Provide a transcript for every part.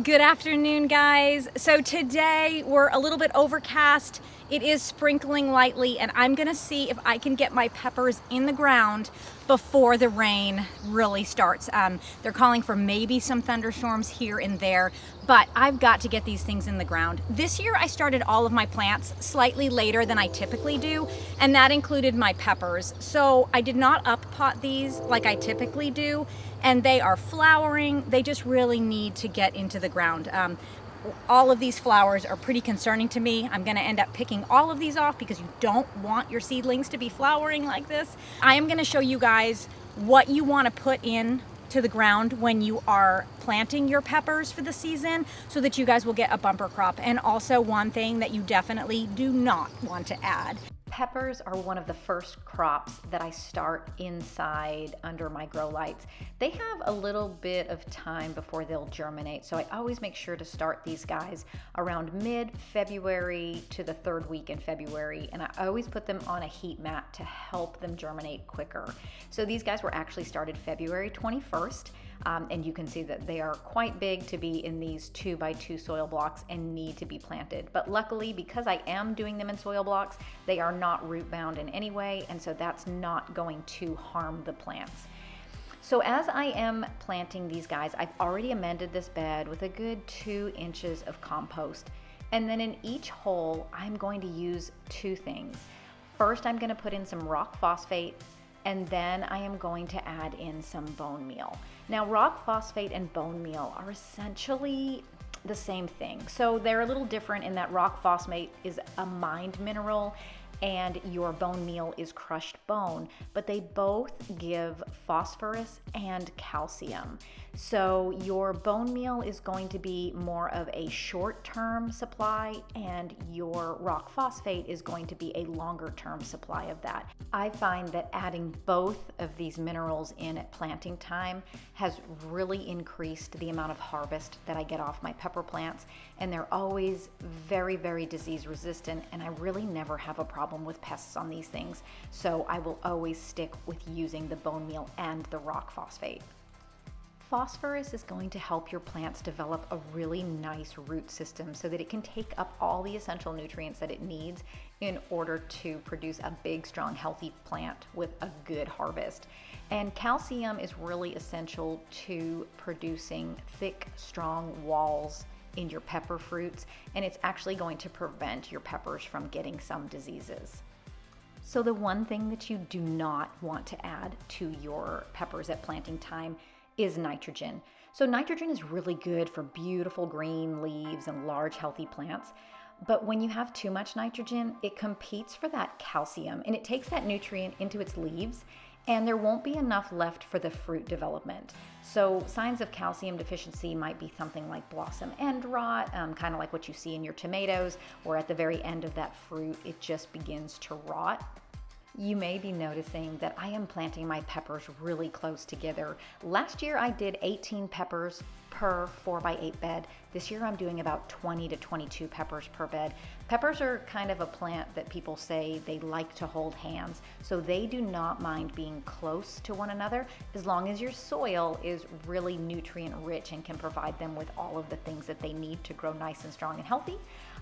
Good afternoon, guys. So today we're a little bit overcast. It is sprinkling lightly, and I'm gonna see if I can get my peppers in the ground before the rain really starts. They're calling for maybe some thunderstorms here and there, but I've got to get these things in the ground. This year I started all of my plants slightly later than I typically do, and that included my peppers. So I did not up pot these like I typically do, and they are flowering. They just really need to get into the ground. All of these flowers are pretty concerning to me. I'm gonna end up picking all of these off because you don't want your seedlings to be flowering like this. I am gonna show you guys what you wanna put in to the ground when you are planting your peppers for the season so that you guys will get a bumper crop. And also one thing that you definitely do not want to add. Peppers are one of the first crops that I start inside under my grow lights. They have a little bit of time before they'll germinate, so I always make sure to start these guys around mid-February to the third week in February, and I always put them on a heat mat to help them germinate quicker. So these guys were actually started February 21st. And you can see that they are quite big to be in these 2x2 soil blocks and need to be planted. But luckily, because I am doing them in soil blocks, they are not root bound in any way, and so that's not going to harm the plants. So as I am planting these guys, I've already amended this bed with a good 2 inches of compost. And then in each hole, I'm going to use 2 things. First, I'm going to put in some rock phosphate, and then I am going to add in some bone meal. Now, rock phosphate and bone meal are essentially the same thing. So they're a little different in that rock phosphate is a mined mineral and your bone meal is crushed bone, but they both give phosphorus and calcium. So your bone meal is going to be more of a short-term supply, and your rock phosphate is going to be a longer-term supply of that. I find that adding both of these minerals in at planting time has really increased the amount of harvest that I get off my pepper plants, and they're always very, very disease resistant, and I really never have a problem with pests on these things. So I will always stick with using the bone meal and the rock phosphate. Phosphorus is going to help your plants develop a really nice root system so that it can take up all the essential nutrients that it needs in order to produce a big, strong, healthy plant with a good harvest. And calcium is really essential to producing thick, strong walls in your pepper fruits, and it's actually going to prevent your peppers from getting some diseases. So the one thing that you do not want to add to your peppers at planting time is nitrogen. So nitrogen is really good for beautiful green leaves and large healthy plants. But when you have too much nitrogen, it competes for that calcium and it takes that nutrient into its leaves, and there won't be enough left for the fruit development. So signs of calcium deficiency might be something like blossom end rot, kind of like what you see in your tomatoes, where at the very end of that fruit, it just begins to rot. You may be noticing that I am planting my peppers really close together. Last year I did 18 peppers per 4x8 bed. This year I'm doing about 20 to 22 peppers per bed. Peppers are kind of a plant that people say they like to hold hands, so they do not mind being close to one another as long as your soil is really nutrient rich and can provide them with all of the things that they need to grow nice and strong and healthy.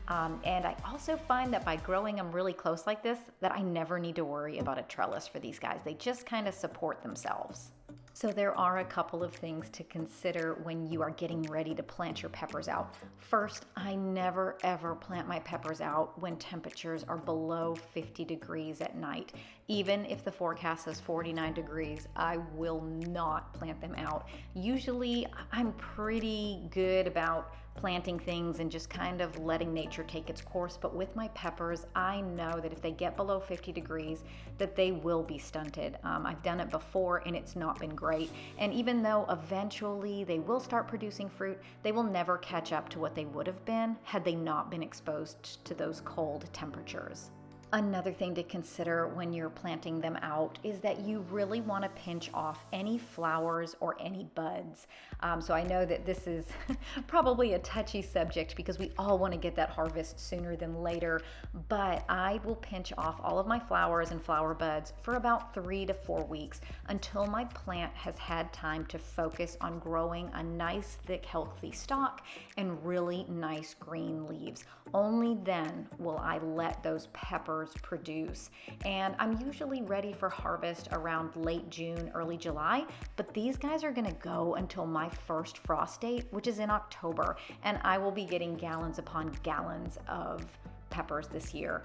And I also find that by growing them really close like this, that I never need to worry about a trellis for these guys. They just kind of support themselves. So there are a couple of things to consider when you are getting ready to plant your peppers out. First, I never ever plant my peppers out when temperatures are below 50 degrees at night. Even if the forecast says 49 degrees, I will not plant them out. Usually I'm pretty good about planting things and just kind of letting nature take its course. But with my peppers, I know that if they get below 50 degrees, that they will be stunted. I've done it before and it's not been great. And even though eventually they will start producing fruit, they will never catch up to what they would have been had they not been exposed to those cold temperatures. Another thing to consider when you're planting them out is that you really want to pinch off any flowers or any buds. So I know that this is probably a touchy subject because we all want to get that harvest sooner than later, but I will pinch off all of my flowers and flower buds for about 3 to 4 weeks until my plant has had time to focus on growing a nice, thick, healthy stalk and really nice green leaves. Only then will I let those peppers produce. And I'm usually ready for harvest around late June, early July, but these guys are gonna go until my first frost date, which is in October, and I will be getting gallons upon gallons of peppers this year.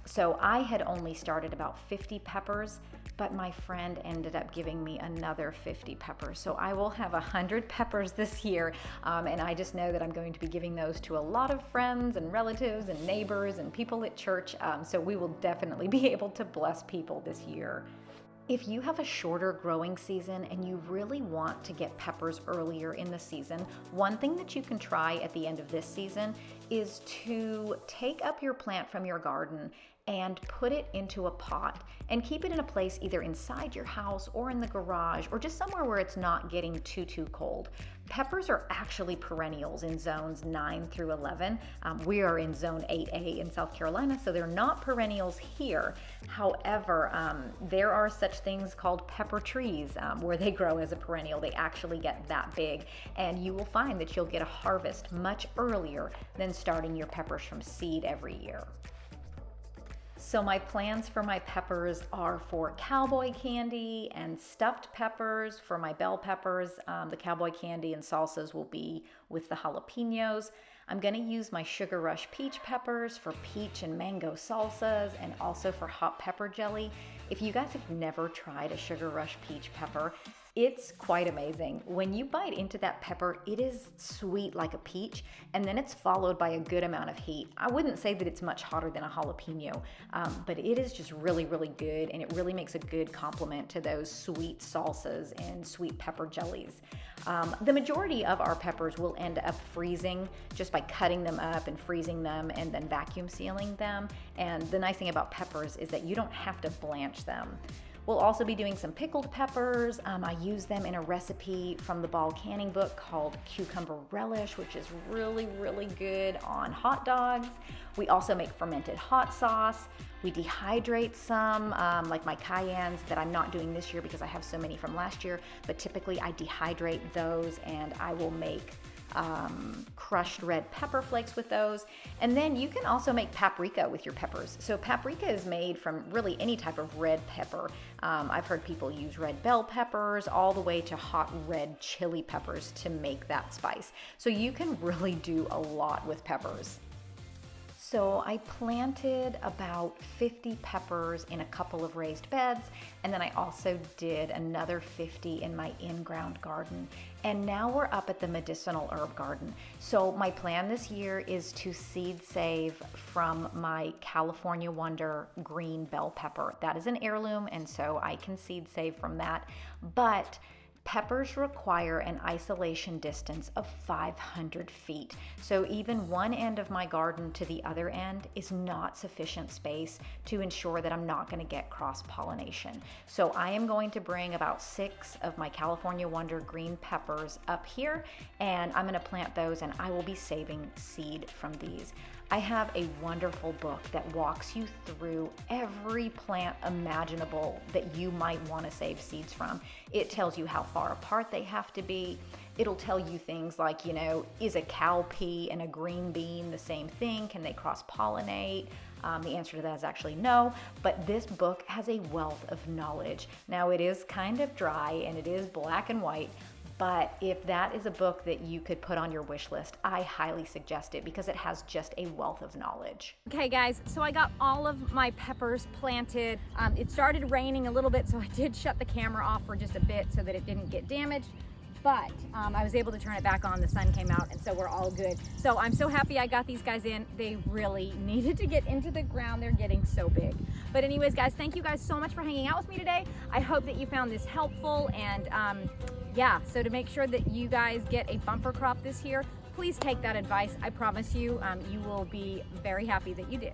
So I had only started about 50 peppers, but my friend ended up giving me another 50 peppers. So I will have 100 peppers this year, and I just know that I'm going to be giving those to a lot of friends and relatives and neighbors and people at church, so we will definitely be able to bless people this year. If you have a shorter growing season and you really want to get peppers earlier in the season, one thing that you can try at the end of this season is to take up your plant from your garden and put it into a pot and keep it in a place either inside your house or in the garage or just somewhere where it's not getting too cold. Peppers are actually perennials in zones 9 through 11. We are in zone 8A in South Carolina, so they're not perennials here. However, there are such things called pepper trees where they grow as a perennial. They actually get that big, and you will find that you'll get a harvest much earlier than starting your peppers from seed every year. So my plans for my peppers are for cowboy candy and stuffed peppers for my bell peppers. The cowboy candy and salsas will be with the jalapenos. I'm gonna use my Sugar Rush peach peppers for peach and mango salsas and also for hot pepper jelly. If you guys have never tried a Sugar Rush peach pepper, it's quite amazing. When you bite into that pepper, it is sweet like a peach, and then it's followed by a good amount of heat. I wouldn't say that it's much hotter than a jalapeno, but it is just really good, and it really makes a good complement to those sweet salsas and sweet pepper jellies. The majority of our peppers will end up freezing just by cutting them up and freezing them and then vacuum sealing them. And the nice thing about peppers is that you don't have to blanch them. We'll also be doing some pickled peppers. I use them in a recipe from the Ball Canning book called Cucumber Relish, which is really good on hot dogs. We also make fermented hot sauce. We dehydrate some, like my cayennes that I'm not doing this year because I have so many from last year, but typically I dehydrate those and I will make crushed red pepper flakes with those. And then you can also make paprika with your peppers. So paprika is made from really any type of red pepper. I've heard people use red bell peppers all the way to hot red chili peppers to make that spice. So you can really do a lot with peppers. So I planted about 50 peppers in a couple of raised beds, and then I also did another 50 in my in-ground garden. And now we're up at the medicinal herb garden. So my plan this year is to seed save from my California Wonder green bell pepper. That is an heirloom, and so I can seed save from that. But peppers require an isolation distance of 500 feet. So even one end of my garden to the other end is not sufficient space to ensure that I'm not going to get cross-pollination. So I am going to bring about 6 of my California Wonder green peppers up here, and I'm going to plant those, and I will be saving seed from these. I have a wonderful book that walks you through every plant imaginable that you might want to save seeds from. It tells you how far apart they have to be. It'll tell you things like, is a cowpea and a green bean the same thing? Can they cross-pollinate? The answer to that is actually no, but this book has a wealth of knowledge. Now, it is kind of dry and it is black and white, but if that is a book that you could put on your wish list, I highly suggest it because it has just a wealth of knowledge. Okay guys, so I got all of my peppers planted. It started raining a little bit, so I did shut the camera off for just a bit so that it didn't get damaged. But I was able to turn it back on, the sun came out, and so we're all good. So I'm so happy I got these guys in. They really needed to get into the ground. They're getting so big. But anyways, guys, thank you guys so much for hanging out with me today. I hope that you found this helpful, and yeah, so to make sure that you guys get a bumper crop this year, please take that advice. I promise you, you will be very happy that you did.